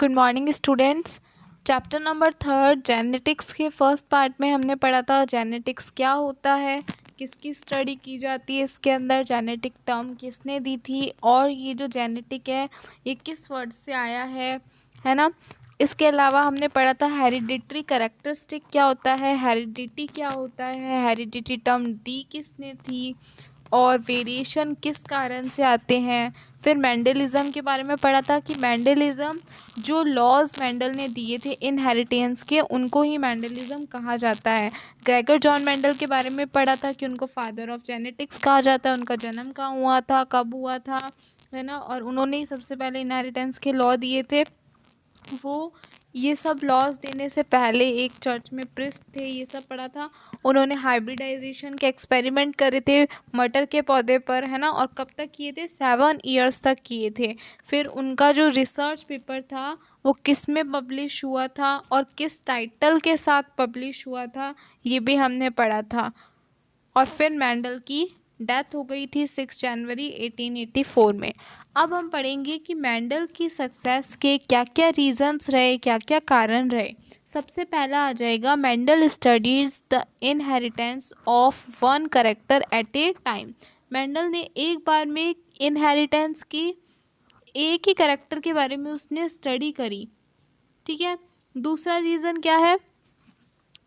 Good morning students. Chapter number 3 genetics के first part में हमने पढ़ा था जेनेटिक्स क्या होता है, किसकी स्टडी की जाती है, इसके अंदर जेनेटिक टर्म किसने दी थी और ये जो जेनेटिक है ये किस वर्ड से आया है ना। इसके अलावा हमने पढ़ा था हेरिडिटरी कैरेक्टरिस्टिक क्या होता है, हेरिडिटी क्या होता है, हेरिडिटी टर्म दी किसने थी और वेरिएशन किस कारण से आते हैं। फिर मेंडलिज्म के बारे में पढ़ा था कि मेंडलिज्म जो लॉज मेंडल ने दिए थे इनहेरिटेंस के उनको ही मेंडलिज्म कहा जाता है। ग्रेगर जॉन मेंडल के बारे में पढ़ा था कि उनको फादर ऑफ जेनेटिक्स कहा जाता है, उनका जन्म कहाँ हुआ था, कब हुआ था, है ना, और उन्होंने ही सबसे पहले इनहेरिटेंस के लॉ दिए थे। वो ये सब लॉज देने से पहले एक चर्च में प्रिस्ट थे, ये सब पढ़ा था। उन्होंने हाइब्रिडाइजेशन के एक्सपेरिमेंट करे थे मटर के पौधे पर, है ना, और कब तक किए थे, 7 ईयर्स तक किए थे। फिर उनका जो रिसर्च पेपर था वो किस में पब्लिश हुआ था और किस टाइटल के साथ पब्लिश हुआ था ये भी हमने पढ़ा था। और फिर मेंडल की डेथ हो गई थी 6 जनवरी 1884 में। अब हम पढ़ेंगे कि मेंडल की सक्सेस के क्या क्या रीजंस रहे, क्या क्या कारण रहे। सबसे पहला आ जाएगा Mendel studies the inheritance of one character eight A time. Mendel ने एक बार में इनहेरिटेंस की एक ही कैरेक्टर के बारे में उसने स्टडी करी, ठीक है। दूसरा रीज़न क्या है,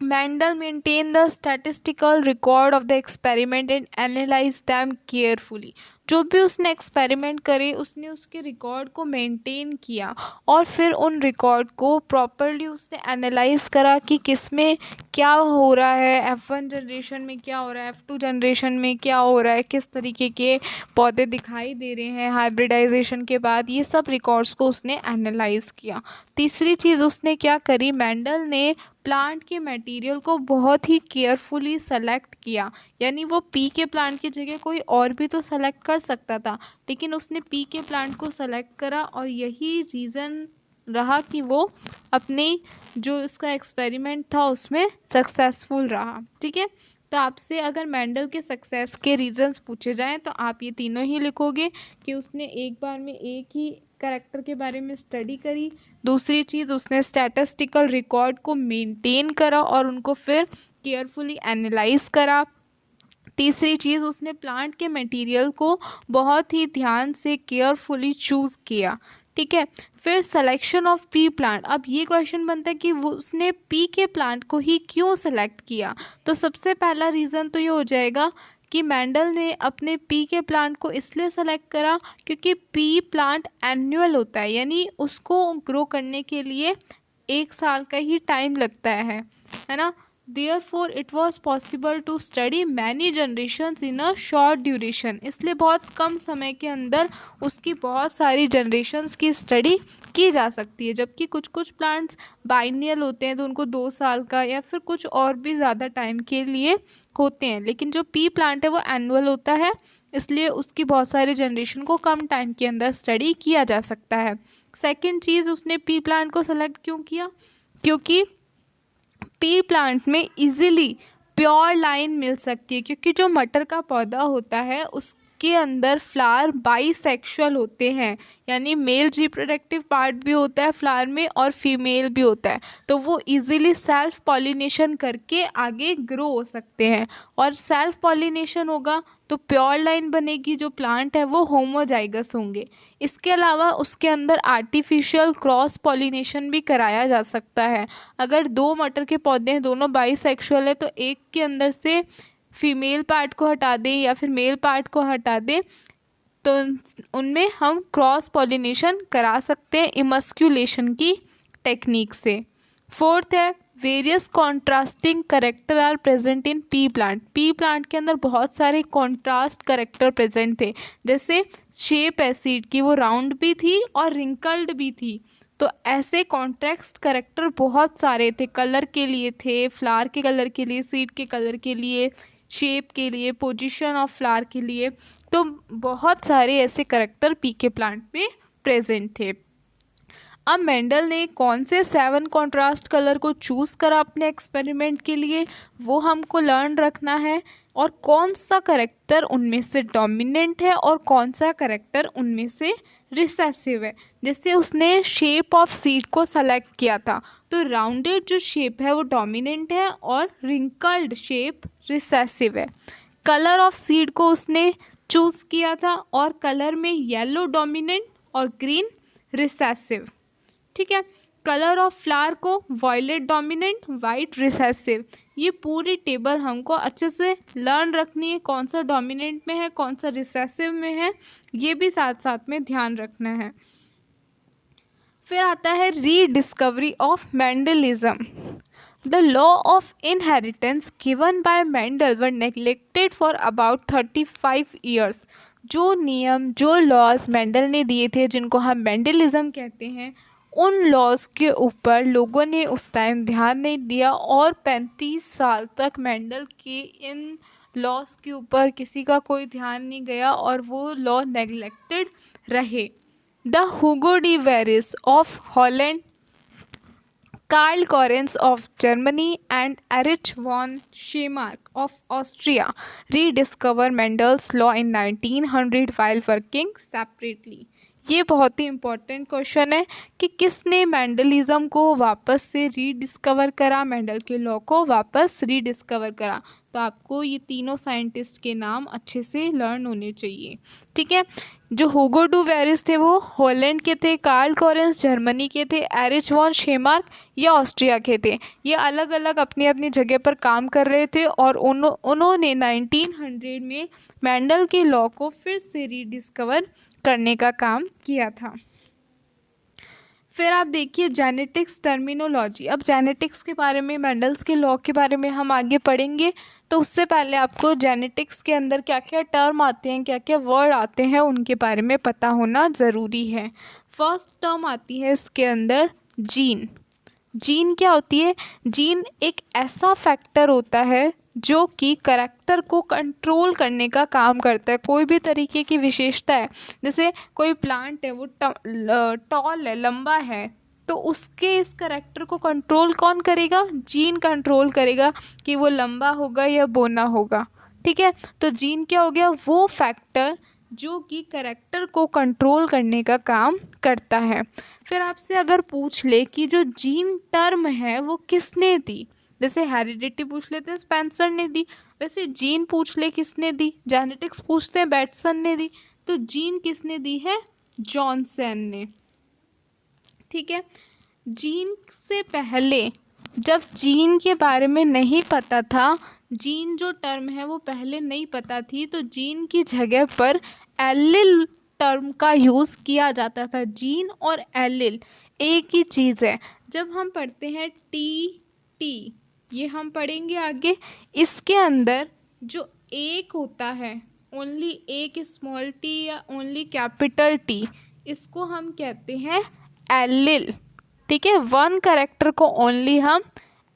Mendel maintained the statistical record of the experiment and analyzed them carefully. जो भी उसने एक्सपेरिमेंट करे उसने उसके रिकॉर्ड को मेंटेन किया और फिर उन रिकॉर्ड को प्रॉपरली उसने एनालाइज करा कि किस में क्या हो रहा है, F1 जनरेशन में क्या हो रहा है, F2 जनरेशन में क्या हो रहा है, किस तरीके के पौधे दिखाई दे रहे हैं हाइब्रिडाइजेशन के बाद, ये सब रिकॉर्ड्स को उसने एनालाइज किया। तीसरी चीज़ उसने क्या करी, मेंडल ने प्लांट के मटेरियल को बहुत ही केयरफुली सेलेक्ट किया। यानी वो पी के प्लांट की जगह कोई और भी तो सेलेक्ट कर सकता था, लेकिन उसने पी के प्लांट को सेलेक्ट करा और यही रीज़न रहा कि वो अपनी जो इसका एक्सपेरिमेंट था उसमें सक्सेसफुल रहा, ठीक है। तो आपसे अगर मेंडल के सक्सेस के रीजंस पूछे जाएं तो आप ये तीनों ही लिखोगे कि उसने एक बार में एक ही कैरेक्टर के बारे में स्टडी करी, दूसरी चीज़ उसने स्टैटिस्टिकल रिकॉर्ड को मेंटेन करा और उनको फिर केयरफुली एनालाइज करा, तीसरी चीज़ उसने प्लांट के मटेरियल को बहुत ही ध्यान से केयरफुली चूज़ किया, ठीक है। फिर सिलेक्शन ऑफ पी प्लांट। अब ये क्वेश्चन बनता है कि वो उसने पी के प्लांट को ही क्यों सेलेक्ट किया। तो सबसे पहला रीज़न तो ये हो जाएगा कि मेंडल ने अपने पी के प्लांट को इसलिए सेलेक्ट करा क्योंकि पी प्लांट एनुअल होता है, यानी उसको ग्रो करने के लिए 1 साल का ही टाइम लगता है ना। Therefore it was possible to study many generations in a short duration। इसलिए बहुत कम समय के अंदर उसकी बहुत सारी जनरेशन्स की स्टडी की जा सकती है। जबकि कुछ कुछ प्लांट्स बाइनियल होते हैं तो उनको 2 साल का या फिर कुछ और भी ज़्यादा टाइम के लिए होते हैं, लेकिन जो पी प्लांट है वो एनुअल होता है, इसलिए उसकी बहुत सारी जनरेशन को कम टाइम के अंदर स्टडी किया जा सकता है। सेकेंड चीज़, उसने पी प्लांट को सेलेक्ट क्यों किया, क्योंकि पी प्लांट में इजीली प्योर लाइन मिल सकती है, क्योंकि जो मटर का पौधा होता है उसके अंदर फ्लावर बाईसेक्सुअल होते हैं, यानी मेल रिप्रोडक्टिव पार्ट भी होता है फ्लावर में और फीमेल भी होता है, तो वो इजीली सेल्फ पॉलिनेशन करके आगे ग्रो हो सकते हैं। और सेल्फ पॉलिनेशन होगा तो प्योर लाइन बनेगी, जो प्लांट है वो होमोजाइगस होंगे। इसके अलावा उसके अंदर आर्टिफिशियल क्रॉस पॉलिनेशन भी कराया जा सकता है। अगर 2 मटर के पौधे हैं, दोनों बाईसेक्सुअल है, तो एक के अंदर से फीमेल पार्ट को हटा दें या फिर मेल पार्ट को हटा दें तो उनमें हम क्रॉस पॉलिनेशन करा सकते हैं इमस्क्यूलेशन की टेक्निक से। फोर्थ है various contrasting character are present in P plant. P plant के अंदर बहुत सारे कॉन्ट्रास्ट करेक्टर प्रेजेंट थे, जैसे शेप है सीड की, वो राउंड भी थी और रिंकल्ड भी थी। तो ऐसे कॉन्ट्रास्ट करेक्टर बहुत सारे थे, कलर के लिए थे, फ्लावर के कलर के लिए, सीड के कलर के लिए, शेप के लिए, पोजीशन ऑफ फ्लावर के लिए, तो बहुत सारे ऐसे करेक्टर पी के प्लांट में प्रेजेंट थे। अब मेंडल ने कौन से 7 कॉन्ट्रास्ट कलर को चूज़ करा अपने एक्सपेरिमेंट के लिए, वो हमको लर्न रखना है। और कौन सा करेक्टर उनमें से डोमिनेंट है और कौन सा करेक्टर उनमें से रिसेसिव है। जैसे उसने शेप ऑफ सीड को सेलेक्ट किया था, तो राउंडेड जो शेप है वो डोमिनेंट है और रिंकल्ड शेप रिसेसिव है। कलर ऑफ सीड को उसने चूज़ किया था और कलर में येलो डोमिनेंट और ग्रीन रिसेसिव। ठीक है। कलर ऑफ फ्लावर को वॉयलेट डोमिनेंट, वाइट रिसेसिव। ये पूरी टेबल हमको अच्छे से लर्न रखनी है, कौन सा डोमिनेंट में है कौन सा रिसेसिव में है, ये भी साथ साथ में ध्यान रखना है। फिर आता है rediscovery of Mendelism. The law of inheritance given by Mendel were neglected for about 35 years। जो नियम जो लॉज मेंडल ने दिए थे जिनको हम मेंडलिज्म कहते हैं, उन लॉज के ऊपर लोगों ने उस टाइम ध्यान नहीं दिया और 35 साल तक मेंडल के इन लॉज के ऊपर किसी का कोई ध्यान नहीं गया और वो लॉ नेग्लेक्टेड रहे। The Hugo de Vries of Holland, Karl Lorenz of Germany and Erich von Schirmack of Austria rediscovered Mendel's law in 1900 while working separately। ये बहुत ही इम्पोर्टेंट क्वेश्चन है कि किसने मेंडलिज्म को वापस से रीडिस्कवर करा, मेंडल के लॉ को वापस रीडिस्कवर करा। तो आपको ये तीनों साइंटिस्ट के नाम अच्छे से लर्न होने चाहिए। ठीक है। जो हुगो डू वेरिस थे वो हॉलैंड के थे, कार्ल लॉरेंस जर्मनी के थे, एरिच वॉन शेमार्क ये ऑस्ट्रिया के थे। ये अलग अलग अपनी अपनी जगह पर काम कर रहे थे और उन्होंने 1900 में मेंडल के लॉ को फिर से रीडिस्कवर करने का काम किया था। फिर आप देखिए जेनेटिक्स टर्मिनोलॉजी। अब जेनेटिक्स के बारे में, मेंडल्स के लॉ के बारे में हम आगे पढ़ेंगे, तो उससे पहले आपको जेनेटिक्स के अंदर क्या क्या टर्म आते हैं, क्या क्या वर्ड आते हैं, उनके बारे में पता होना ज़रूरी है। फर्स्ट टर्म आती है इसके अंदर जीन। जीन क्या होती है? जीन एक ऐसा फैक्टर होता है जो कि करैक्टर को कंट्रोल करने का काम करता है। कोई भी तरीके की विशेषता है, जैसे कोई प्लांट है वो टॉल है, लंबा है, तो उसके इस करैक्टर को कंट्रोल कौन करेगा? जीन कंट्रोल करेगा कि वो लंबा होगा या बोना होगा। ठीक है। तो जीन क्या हो गया? वो फैक्टर जो कि करैक्टर को कंट्रोल करने का काम करता है। फिर आपसे अगर पूछ ले कि जो जीन टर्म है वो किसने दी, जैसे हेरिडिटी पूछ लेते हैं स्पेंसर ने दी, वैसे जीन पूछ ले किसने दी, जेनेटिक्स पूछते हैं बैटसन ने दी, तो जीन किसने दी है? जॉनसन ने। ठीक है। जीन से पहले जब जीन के बारे में नहीं पता था, जीन जो टर्म है वो पहले नहीं पता थी, तो जीन की जगह पर एलिल टर्म का यूज़ किया जाता था। जीन और एलिल एक ही चीज़ है। जब हम पढ़ते हैं टी, ये हम पढ़ेंगे आगे, इसके अंदर जो एक होता है, ओनली एक स्मॉल टी या ओनली कैपिटल टी, इसको हम कहते हैं एलिल। ठीक है। वन कैरेक्टर को ओनली हम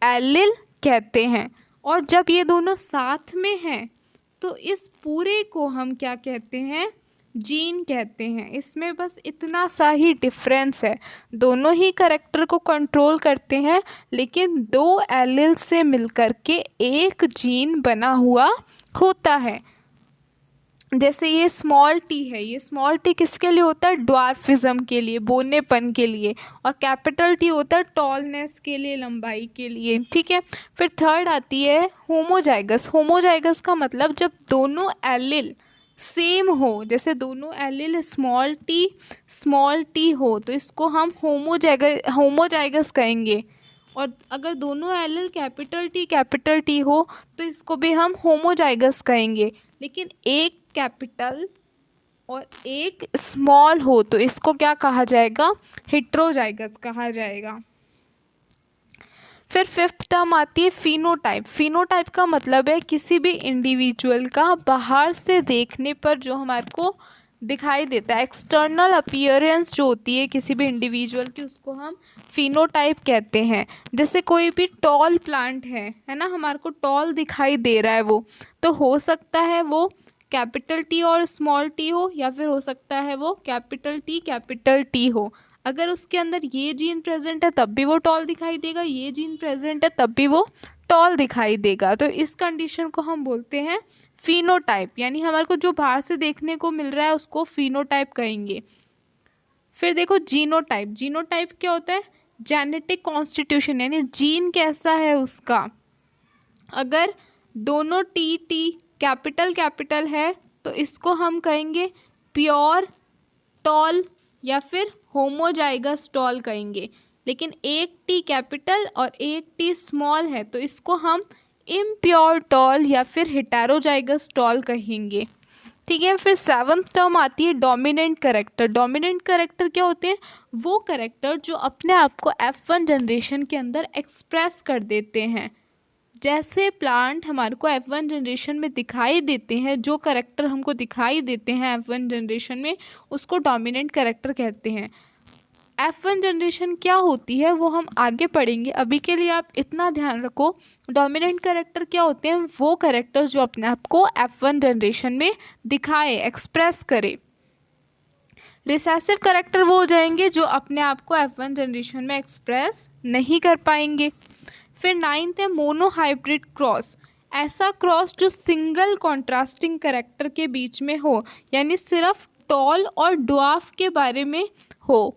एलिल कहते हैं। और जब ये दोनों साथ में हैं तो इस पूरे को हम क्या कहते हैं? जीन कहते हैं। इसमें बस इतना सा ही डिफरेंस है, दोनों ही कैरेक्टर को कंट्रोल करते हैं, लेकिन दो एलिल से मिलकर के एक जीन बना हुआ होता है। जैसे ये स्मॉल टी है, ये स्मॉल टी किसके लिए होता है? ड्वार्फिज्म के लिए, बोनेपन के लिए। और कैपिटल टी होता है टॉलनेस के लिए, लंबाई के लिए। ठीक है। फिर थर्ड आती है होमोजाइगस। होमोजाइगस का मतलब जब दोनों एलिल सेम हो, जैसे दोनों एलिल स्मॉल टी हो, तो इसको हम होमोजाइगस कहेंगे। और अगर दोनों एलिल कैपिटल टी हो तो इसको भी हम होमोजाइगस कहेंगे। लेकिन एक कैपिटल और एक स्मॉल हो तो इसको क्या कहा जाएगा? हेट्रोजाइगस कहा जाएगा। फिर फिफ्थ टर्म आती है फिनोटाइप। फिनोटाइप का मतलब है किसी भी इंडिविजुअल का बाहर से देखने पर जो हमारे को दिखाई देता है, एक्सटर्नल अपीयरेंस जो होती है किसी भी इंडिविजुअल की, उसको हम फिनोटाइप कहते हैं। जैसे कोई भी टॉल प्लांट है ना, हमारे को टॉल दिखाई दे रहा है वो, तो हो सकता है वो कैपिटल टी और स्मॉल टी हो, या फिर हो सकता है वो कैपिटल टी हो। अगर उसके अंदर ये जीन प्रेजेंट है तब भी वो टॉल दिखाई देगा, ये जीन प्रेजेंट है तब भी वो टॉल दिखाई देगा। तो इस कंडीशन को हम बोलते हैं फिनोटाइप, यानी हमारे को जो बाहर से देखने को मिल रहा है उसको फिनोटाइप कहेंगे। फिर देखो जीनोटाइप, जीनोटाइप क्या होता है? जेनेटिक कॉन्स्टिट्यूशन, यानी जीन कैसा है उसका। अगर दोनों टी टी कैपिटल कैपिटल है तो इसको हम कहेंगे प्योर टॉल या फिर होमोजाइगस टॉल कहेंगे। लेकिन एक टी कैपिटल और एक टी स्मॉल है तो इसको हम इम्प्योर टॉल या फिर हेटेरोजाइगस टॉल कहेंगे। ठीक है। फिर सेवंथ टर्म आती है डोमिनेंट करेक्टर। डोमिनेंट करेक्टर क्या होते हैं? वो करेक्टर जो अपने आप को F1 जनरेशन के अंदर एक्सप्रेस कर देते हैं। जैसे प्लांट हमारे को F1 जनरेशन में दिखाई देते हैं, जो करेक्टर हमको दिखाई देते हैं F1 जनरेशन में, उसको डोमिनेंट करेक्टर कहते हैं। F1 जनरेशन क्या होती है वो हम आगे पढ़ेंगे, अभी के लिए आप इतना ध्यान रखो। डोमिनेंट करेक्टर क्या होते हैं? वो करेक्टर जो अपने आप को F1 जनरेशन में दिखाए, एक्सप्रेस करे। रिसेसिव करेक्टर वो हो जाएंगे जो अपने आप को F1 जनरेशन में एक्सप्रेस नहीं कर पाएंगे। फिर नाइन्थ है मोनोहाइब्रिड क्रॉस। ऐसा क्रॉस जो सिंगल कॉन्ट्रास्टिंग करेक्टर के बीच में हो, यानी सिर्फ टॉल और ड्वार्फ के बारे में हो,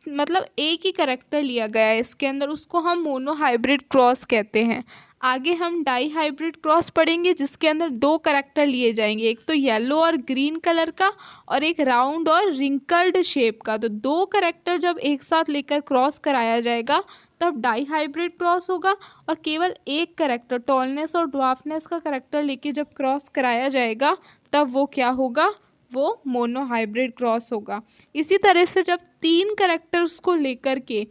मतलब एक ही करेक्टर लिया गया है इसके अंदर, उसको हम मोनोहाइब्रिड क्रॉस कहते हैं। आगे हम डाई हाइब्रिड क्रॉस पढ़ेंगे जिसके अंदर दो करेक्टर लिए जाएंगे, एक तो येलो और ग्रीन कलर का और एक राउंड और रिंकल्ड शेप का। तो दो करेक्टर जब एक साथ लेकर क्रॉस कराया जाएगा तब डाई हाइब्रिड क्रॉस होगा, और केवल एक करेक्टर टॉलनेस और ड्वार्फनेस का करेक्टर लेके जब क्रॉस कराया जाएगा तब वो क्या होगा? वो मोनोहाइब्रिड क्रॉस होगा। इसी तरह से जब तीन करेक्टर्स को लेकर के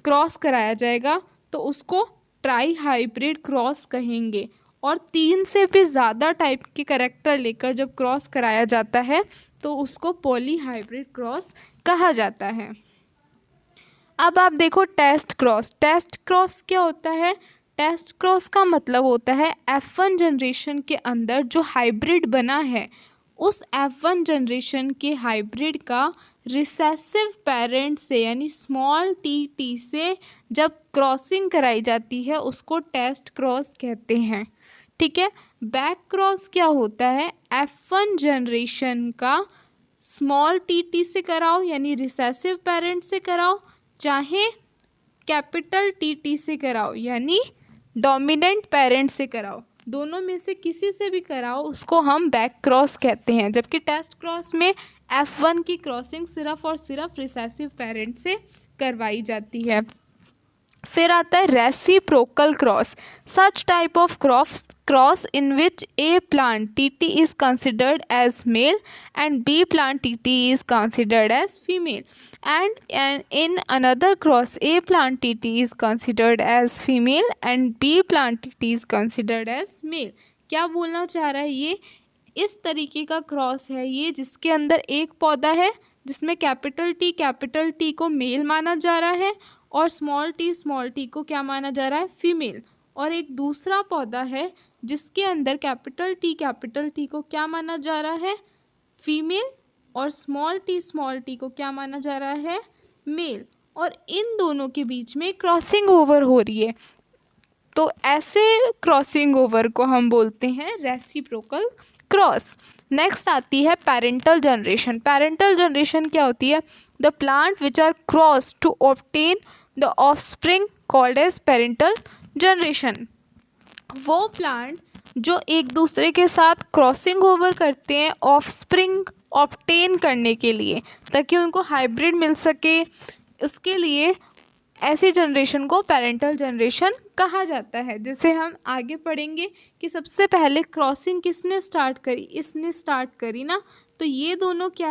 क्रॉस कराया जाएगा तो उसको ट्राई हाइब्रिड क्रॉस कहेंगे, और तीन से भी ज़्यादा टाइप के करेक्टर लेकर जब क्रॉस कराया जाता है तो उसको पॉली हाइब्रिड क्रॉस कहा जाता है। अब आप देखो टेस्ट क्रॉस। टेस्ट क्रॉस क्या होता है? टेस्ट क्रॉस का मतलब होता है F1 जनरेशन के अंदर जो हाइब्रिड बना है उस F1 जनरेशन के हाइब्रिड का रिसेसिव पेरेंट से यानी स्मॉल टी से जब क्रॉसिंग कराई जाती है उसको टेस्ट क्रॉस कहते हैं। ठीक है। बैक क्रॉस क्या होता है? F1 जनरेशन का स्मॉल टी से कराओ यानी रिसेसिव पेरेंट से कराओ, चाहे कैपिटल टी से कराओ यानी डोमिनेंट पेरेंट से कराओ, दोनों में से किसी से भी कराओ उसको हम बैक क्रॉस कहते हैं। जबकि टेस्ट क्रॉस में F1 की क्रॉसिंग सिर्फ और सिर्फ रिसेसिव पेरेंट से करवाई जाती है। फिर आता है reciprocal cross. Such type of cross in which A plant TT is considered as male and B plant TT is considered as female, and in another cross A plant TT is considered as female and B plant TT is considered as male. क्या बोलना चाह रहा है ये? इस तरीके का cross है ये जिसके अंदर एक पौधा है जिसमें कैपिटल टी को मेल माना जा रहा है और स्मॉल टी को क्या माना जा रहा है? फीमेल। और एक दूसरा पौधा है जिसके अंदर कैपिटल टी को क्या माना जा रहा है? फीमेल, और स्मॉल टी को क्या माना जा रहा है? मेल। और इन दोनों के बीच में क्रॉसिंग ओवर हो रही है, तो ऐसे क्रॉसिंग ओवर को हम बोलते हैं रेसिप्रोकल क्रॉस। नेक्स्ट आती है पेरेंटल जनरेशन। पेरेंटल जनरेशन क्या होती है? The plant which are cross to obtain the offspring called as parental generation. वो प्लांट जो एक दूसरे के साथ क्रॉसिंग ओवर करते हैं ऑफस्प्रिंग ऑब्टेन करने के लिए, ताकि उनको हाइब्रिड मिल सके, उसके लिए ऐसी जनरेशन को पेरेंटल जनरेशन कहा जाता है। जैसे हम आगे पढ़ेंगे कि सबसे पहले क्रॉसिंग किसने स्टार्ट करी? इसने स्टार्ट करी ना। तो ये दोनों क्या